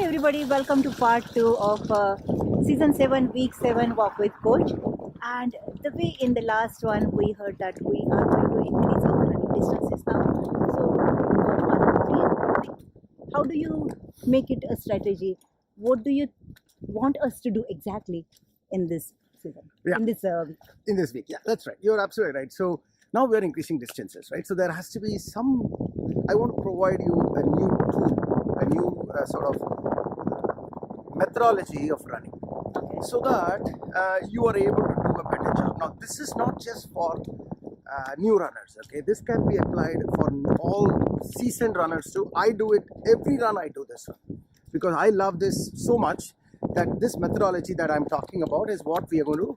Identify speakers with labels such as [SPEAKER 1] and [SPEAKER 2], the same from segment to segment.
[SPEAKER 1] everybody, welcome to part 2 of season 7 week 7 walk with coach. And the way in the last one we heard that we are going to increase our running distances now. So how do you make it a strategy? What do you want us to do exactly in this season?
[SPEAKER 2] Yeah.
[SPEAKER 1] In this
[SPEAKER 2] week? Yeah, that's right. You're absolutely right. So now we're increasing distances, right? So there has to be some, I want to provide you a new tool, a new sort of methodology of running, so that you are able to do a better job. Now, this is not just for new runners, okay? This can be applied for all seasoned runners too. I do it, every run I do this one, because I love this so much that this methodology that I'm talking about is what we are going to,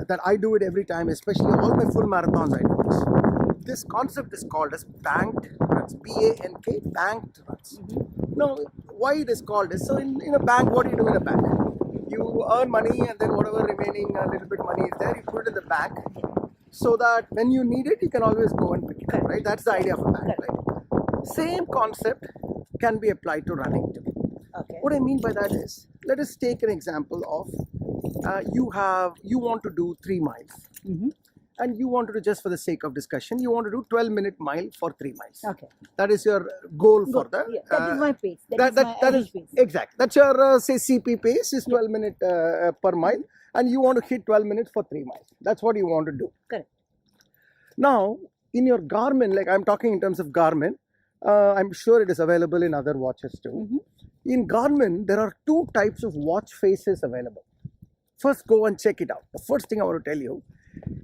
[SPEAKER 2] that I do it every time, especially all my full marathons I do this. This concept is called as banked runs, B-A-N-K, banked runs. Now, why it is called this? So in a bank, what do you do in a bank? You earn money and then whatever remaining little bit money is there, you put it in the bank so that when you need it, you can always go and pick it up, right? That's the idea of a bank, right? Same concept can be applied to running too.
[SPEAKER 1] Okay.
[SPEAKER 2] What I mean by that is, let us take an example of you want to do 3 miles. And you want to do, just for the sake of discussion, you want to do 12-minute mile for 3 miles.
[SPEAKER 1] Okay.
[SPEAKER 2] That is your goal for the...
[SPEAKER 1] Yeah, that is my pace.
[SPEAKER 2] That is pace. Exact. That's your, say, CP pace is 12 minutes per mile. And you want to hit 12 minutes for 3 miles. That's what you want to do.
[SPEAKER 1] Correct.
[SPEAKER 2] Now, in your Garmin, like I'm talking in terms of Garmin, I'm sure it is available in other watches too. In Garmin, there are 2 types of watch faces available. First, go and check it out. The first thing I want to tell you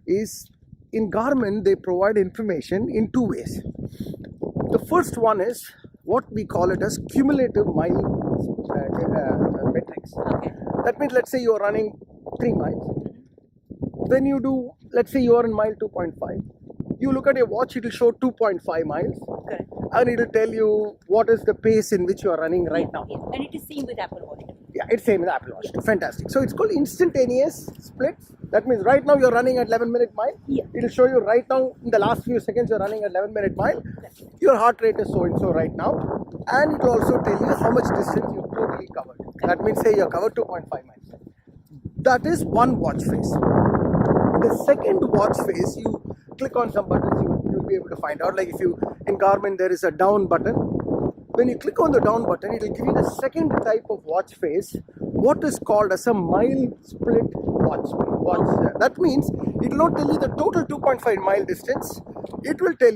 [SPEAKER 2] is, in Garmin, they provide information in 2 ways. The first one is what we call it as cumulative mile metrics.
[SPEAKER 1] Okay.
[SPEAKER 2] That means, let's say you are running 3 miles. When you do, let's say you are in mile 2.5, you look at your watch, it will show 2.5 miles.
[SPEAKER 1] Correct.
[SPEAKER 2] And it will tell you what is the pace in which you are running right now.
[SPEAKER 1] Yes. And it is same with Apple Watch.
[SPEAKER 2] Yeah, it's same with Apple Watch. Fantastic. So it's called instantaneous splits. That means right now you're running at 11-minute mile.
[SPEAKER 1] Yeah.
[SPEAKER 2] It will show you right now in the last few seconds you're running at 11-minute mile. Your heart rate is so and so right now. And it will also tell you how much distance you've totally covered. That means, say, you covered 2.5 miles. That is one watch face. The second watch face, you click on some buttons, you'll be able to find out. Like if you, in Garmin, there is a down button. When you click on the down button, it will give you the second type of watch face, what is called as a mile split watch. That means it will not tell you the total 2.5 mile distance. It will tell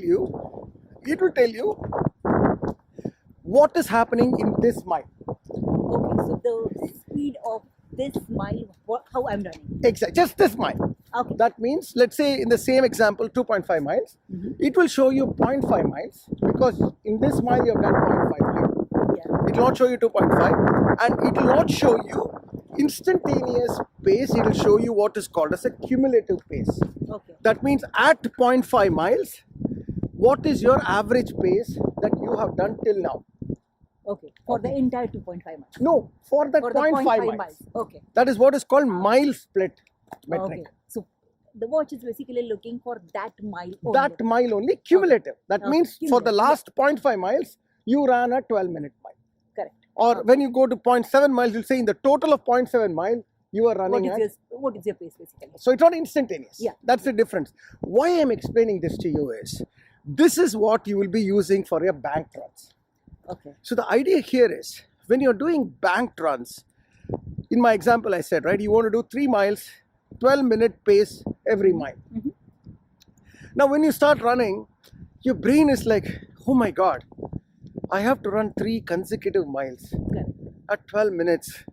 [SPEAKER 2] you what is happening in this mile.
[SPEAKER 1] Okay, so the speed of this mile, how I'm running.
[SPEAKER 2] Exactly, just this mile.
[SPEAKER 1] Okay.
[SPEAKER 2] That means, let's say in the same example, 2.5 miles, it will show you 0.5 miles, because in this mile you have done 0.5 miles.
[SPEAKER 1] Yeah.
[SPEAKER 2] It will not show you 2.5, and it will not show you instantaneous pace. It will show you what is called as a cumulative pace.
[SPEAKER 1] Okay.
[SPEAKER 2] That means at 0.5 miles, what is your average pace that you have done till now?
[SPEAKER 1] Okay. For the entire 2.5 miles.
[SPEAKER 2] No, for that
[SPEAKER 1] For the
[SPEAKER 2] 0.5 miles.
[SPEAKER 1] miles. Okay.
[SPEAKER 2] That is what is called mile split metric.
[SPEAKER 1] Okay. So the watch is basically looking for that mile only.
[SPEAKER 2] That mile only, cumulative. That
[SPEAKER 1] Okay.
[SPEAKER 2] means for the
[SPEAKER 1] Cumulative.
[SPEAKER 2] last 0.5 miles, you ran a 12-minute mile.
[SPEAKER 1] Correct.
[SPEAKER 2] Or when you go to 0.7 miles, you'll say in the total of 0.7 mile, you are running at...
[SPEAKER 1] What is your pace basically?
[SPEAKER 2] So it's not instantaneous.
[SPEAKER 1] Yeah.
[SPEAKER 2] That's the difference. Why I'm explaining this to you is, this is what you will be using for your banked runs.
[SPEAKER 1] Okay.
[SPEAKER 2] So the idea here is, when you're doing banked runs, in my example I said, right, you want to do 3 miles, 12-minute pace every mile. Now when you start running, your brain is like, oh my God, I have to run 3 consecutive miles at 12 minutes.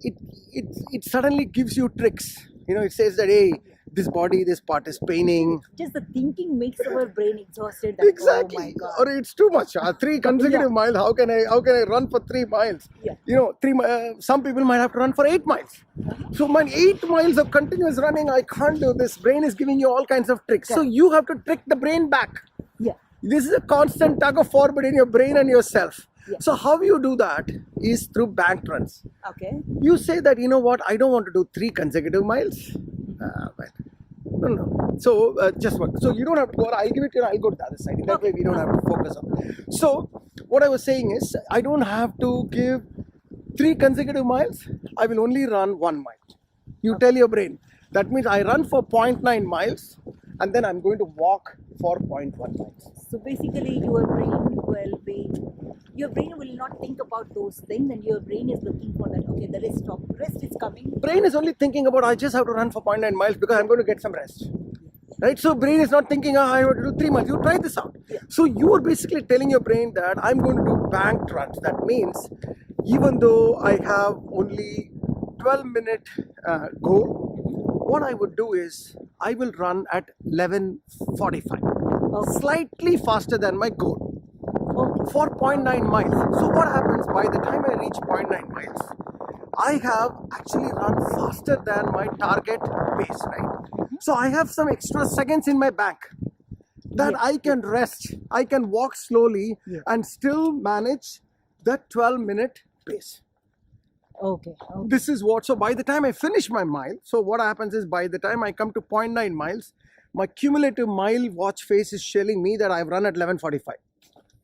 [SPEAKER 2] It suddenly gives you tricks. You know, it says that, hey, this body, this part is paining.
[SPEAKER 1] Just the thinking makes our brain exhausted. That,
[SPEAKER 2] Exactly.
[SPEAKER 1] Oh my God.
[SPEAKER 2] Or it's too much. 3 consecutive miles. How can I run for 3 miles?
[SPEAKER 1] Yeah.
[SPEAKER 2] You know, some people might have to run for 8 miles. So my 8 miles of continuous running, I can't do this. Brain is giving you all kinds of tricks. So you have to trick the brain back.
[SPEAKER 1] Yeah.
[SPEAKER 2] This is a constant tug of war between your brain and yourself.
[SPEAKER 1] Yeah.
[SPEAKER 2] So how you do that is through banked runs.
[SPEAKER 1] Okay.
[SPEAKER 2] You say that, you know what, I don't want to do 3 consecutive miles. But no. So just work. So you don't have to go. I'll give it to you. I'll go to the other side. That way we don't have to focus on. So what I was saying is, I don't have to give 3 consecutive miles. I will only run 1 mile. You tell your brain. That means I run for 0.9 miles and then I'm going to walk for 0.1 miles.
[SPEAKER 1] So basically your brain will not think about those things, and your brain is looking for that, okay, the rest is coming.
[SPEAKER 2] Brain is only thinking about, I just have to run for 0.9 miles because I'm going to get some rest. Right? So brain is not thinking, I have to do 3 miles. You try this out.
[SPEAKER 1] Yeah.
[SPEAKER 2] So you are basically telling your brain that I'm going to do banked runs. That means even though I have only 12-minute goal, what I would do is I will run at 11:45, slightly faster than my goal. For 0.9 miles. So what happens by the time I reach 0.9 miles, I have actually run faster than my target pace, right? So I have some extra seconds in my bank that I can rest, I can walk slowly and still manage that 12-minute pace.
[SPEAKER 1] Okay.
[SPEAKER 2] This is what, so by the time I finish my mile, so what happens is by the time I come to 0.9 miles, my cumulative mile watch face is showing me that I've run at 11:45.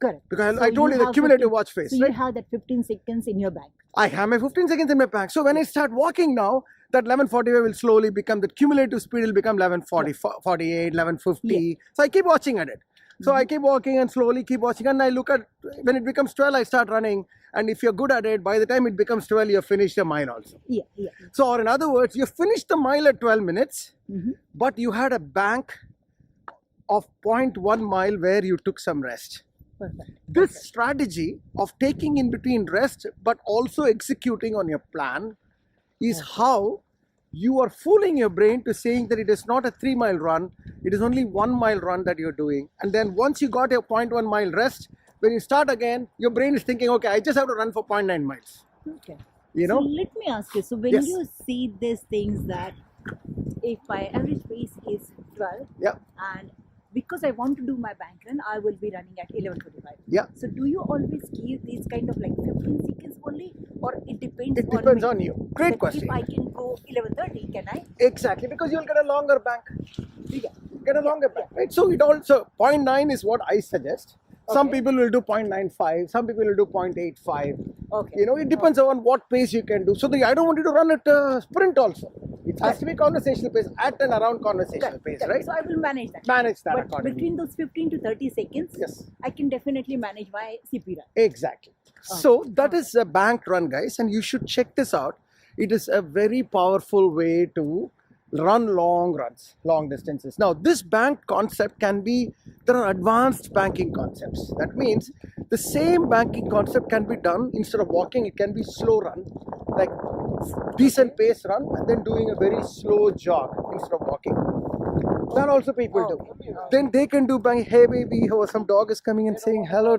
[SPEAKER 1] Correct.
[SPEAKER 2] Because
[SPEAKER 1] So
[SPEAKER 2] I told you the cumulative watch face,
[SPEAKER 1] so
[SPEAKER 2] right?
[SPEAKER 1] you have that 15 seconds in your bank.
[SPEAKER 2] I have my 15 seconds in my bank. So when I start walking now, that 11:45 will slowly become, the cumulative speed will become 11:40, 48, 11:50. So I keep watching at it. So I keep walking and slowly keep watching, and I look at, when it becomes 12, I start running. And if you're good at it, by the time it becomes 12, you've finished the mile also.
[SPEAKER 1] Yeah.
[SPEAKER 2] So, or in other words, you finished the mile at 12 minutes, but you had a bank of 0.1 mile where you took some rest.
[SPEAKER 1] Perfect.
[SPEAKER 2] This strategy of taking in between rest but also executing on your plan is how you are fooling your brain to saying that it is not a 3-mile run, it is only 1-mile run that you're doing. And then once you got your 0.1 mile rest, when you start again, your brain is thinking, okay, I just have to run for 0.9 miles.
[SPEAKER 1] Okay.
[SPEAKER 2] You know?
[SPEAKER 1] So let me ask you, so when
[SPEAKER 2] Yes.
[SPEAKER 1] you see these things that if my average pace is 12,
[SPEAKER 2] Yeah.
[SPEAKER 1] and because I want to do my bank run, I will be running at 11:45.
[SPEAKER 2] Yeah.
[SPEAKER 1] So do you always give these kind of like 15 seconds only, or it depends?
[SPEAKER 2] It depends
[SPEAKER 1] me?
[SPEAKER 2] on you. Great
[SPEAKER 1] That
[SPEAKER 2] question.
[SPEAKER 1] If I can go 11:30, can I?
[SPEAKER 2] Exactly, because you'll get a longer bank.
[SPEAKER 1] Yeah.
[SPEAKER 2] Get a longer bank, right? So it also, 0.9 is what I suggest. Some
[SPEAKER 1] Okay.
[SPEAKER 2] people will do 0.95, some people will do 0.85.
[SPEAKER 1] Okay.
[SPEAKER 2] You know, it depends on what pace you can do. So I don't want you to run at sprint also. It has to be conversational pace, at and around conversational pace, right?
[SPEAKER 1] So I will manage that.
[SPEAKER 2] Manage that
[SPEAKER 1] But
[SPEAKER 2] accordingly.
[SPEAKER 1] between those 15 to 30 seconds,
[SPEAKER 2] Yes.
[SPEAKER 1] I can definitely manage my CP run.
[SPEAKER 2] Exactly. So that is a banked run, guys, and you should check this out. It is a very powerful way to run long runs, long distances. Now, this banked concept can be, there are advanced banking concepts. That means the same banking concept can be done instead of walking, it can be slow run, like decent pace run, and then doing a very slow jog instead of walking. That also people do. Then they can do bang, hey baby, or some dog is coming and saying hello.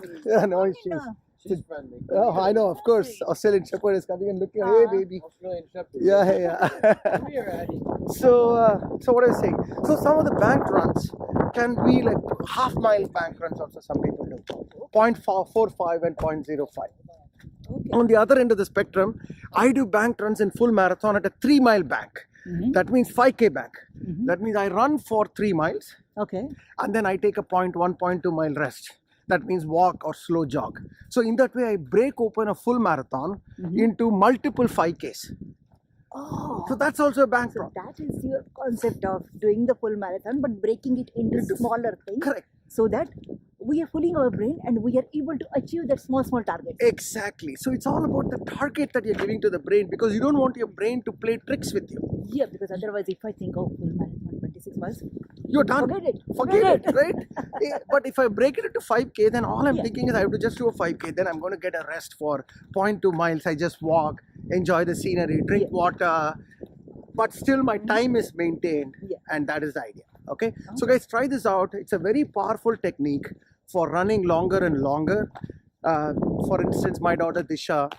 [SPEAKER 2] No issues.
[SPEAKER 3] She's friendly.
[SPEAKER 2] Oh, I know, of course. Australian Shepherd is coming and looking, hey baby.
[SPEAKER 3] Australian Shepherd.
[SPEAKER 2] Yeah.
[SPEAKER 3] Come here, Addie.
[SPEAKER 2] So what I was saying. So some of the banked runs can be like half-mile bank runs also. Some people do 0.45 and 0.05.
[SPEAKER 1] Okay.
[SPEAKER 2] On the other end of the spectrum, I do banked runs in full marathon at a 3-mile bank. That means 5K bank. That means I run for 3 miles
[SPEAKER 1] Okay.
[SPEAKER 2] and then I take a 0.1, 0.2 mile rest. That means walk or slow jog. So in that way, I break open a full marathon into multiple 5Ks.
[SPEAKER 1] Oh.
[SPEAKER 2] So that's also a bank run.
[SPEAKER 1] That is your concept of doing the full marathon, but breaking it into smaller things.
[SPEAKER 2] Correct.
[SPEAKER 1] So that we are fooling our brain and we are able to achieve that small targets.
[SPEAKER 2] Exactly. So it's all about the target that you're giving to the brain, because you don't want your brain to play tricks with you.
[SPEAKER 1] Yeah, because otherwise, if I think, oh, full marathon, 26 miles,
[SPEAKER 2] You're done.
[SPEAKER 1] Forget it.
[SPEAKER 2] Right? But if I break it into 5K, then all I'm thinking is I have to just do a 5K. Then I'm going to get a rest for 0.2 miles. I just walk, enjoy the scenery, drink water, but still my time is maintained, and that is the idea. Okay? So guys, try this out. It's a very powerful technique for running longer and longer. For instance, my daughter Disha,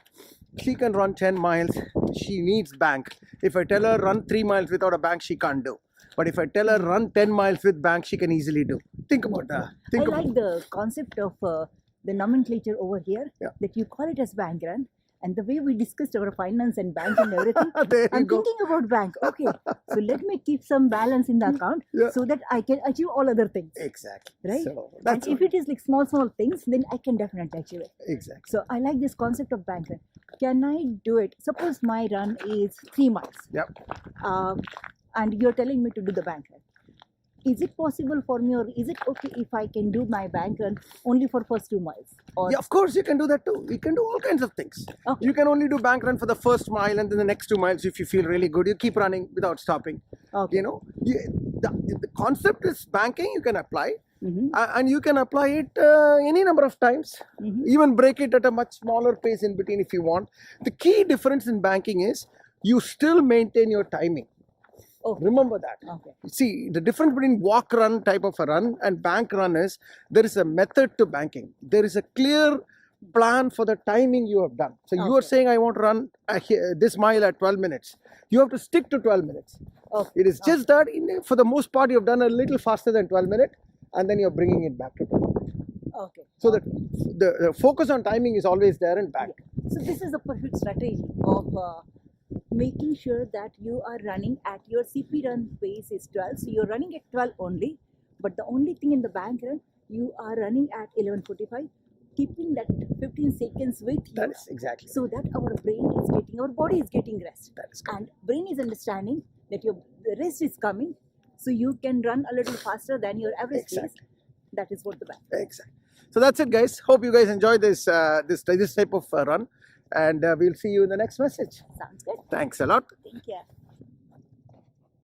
[SPEAKER 2] she can run 10 miles. She needs bank. If I tell her run 3 miles without a bank, she can't do. But if I tell her run 10 miles with bank, she can easily do. Think about that.
[SPEAKER 1] I like the concept of the nomenclature over here, that you call it as bank run, And the way we discussed our finance and bank and everything,
[SPEAKER 2] There you
[SPEAKER 1] I'm
[SPEAKER 2] go.
[SPEAKER 1] thinking about bank. Okay, so let me keep some balance in the account
[SPEAKER 2] Yeah.
[SPEAKER 1] so that I can achieve all other things.
[SPEAKER 2] Exactly.
[SPEAKER 1] Right?
[SPEAKER 2] So
[SPEAKER 1] And
[SPEAKER 2] that's
[SPEAKER 1] if it is like small things, then I can definitely achieve it.
[SPEAKER 2] exactly.
[SPEAKER 1] So I like this concept of bank run. Can I do it? Suppose my run is 3 miles.
[SPEAKER 2] Yep.
[SPEAKER 1] And you're telling me to do the bank run. Is it possible for me, or is it okay if I can do my bank run only for first 2 miles? Or
[SPEAKER 2] Yeah, of course you can do that too. You can do all kinds of things.
[SPEAKER 1] Okay.
[SPEAKER 2] You can only do bank run for the first mile, and then the next 2 miles, if you feel really good, you keep running without stopping.
[SPEAKER 1] Okay.
[SPEAKER 2] You know, the concept is banking. You can apply,
[SPEAKER 1] Mhm.
[SPEAKER 2] and you can apply it any number of times.
[SPEAKER 1] Mhm.
[SPEAKER 2] Even break it at a much smaller pace in between if you want. The key difference in banking is you still maintain your timing.
[SPEAKER 1] Oh.
[SPEAKER 2] Remember that.
[SPEAKER 1] Okay.
[SPEAKER 2] See, the difference between walk run type of a run and bank run is there is a method to banking. There is a clear plan for the timing you have done. So you are
[SPEAKER 1] Okay.
[SPEAKER 2] saying I want to run this mile at 12 minutes. You have to stick to 12 minutes.
[SPEAKER 1] Okay.
[SPEAKER 2] It is just that for the most part you have done a little faster than 12 minutes, and then you're bringing it back to 12 minutes.
[SPEAKER 1] Okay.
[SPEAKER 2] So that the focus on timing is always there in bank.
[SPEAKER 1] So this is the perfect strategy of making sure that you are running at your CP run pace is 12. So you're running at 12 only, but the only thing in the bank run, you are running at 11:45, keeping that 15 seconds with you.
[SPEAKER 2] That is exactly.
[SPEAKER 1] So that our body is getting rest.
[SPEAKER 2] That is correct.
[SPEAKER 1] And brain is understanding that the rest is coming, so you can run a little faster than your average pace.
[SPEAKER 2] Exactly.
[SPEAKER 1] That is what the bank.
[SPEAKER 2] Exactly. So that's it, guys. Hope you guys enjoy this this type of run, and we'll see you in the next message.
[SPEAKER 1] Sounds good.
[SPEAKER 2] Thanks a lot.
[SPEAKER 1] Thank you.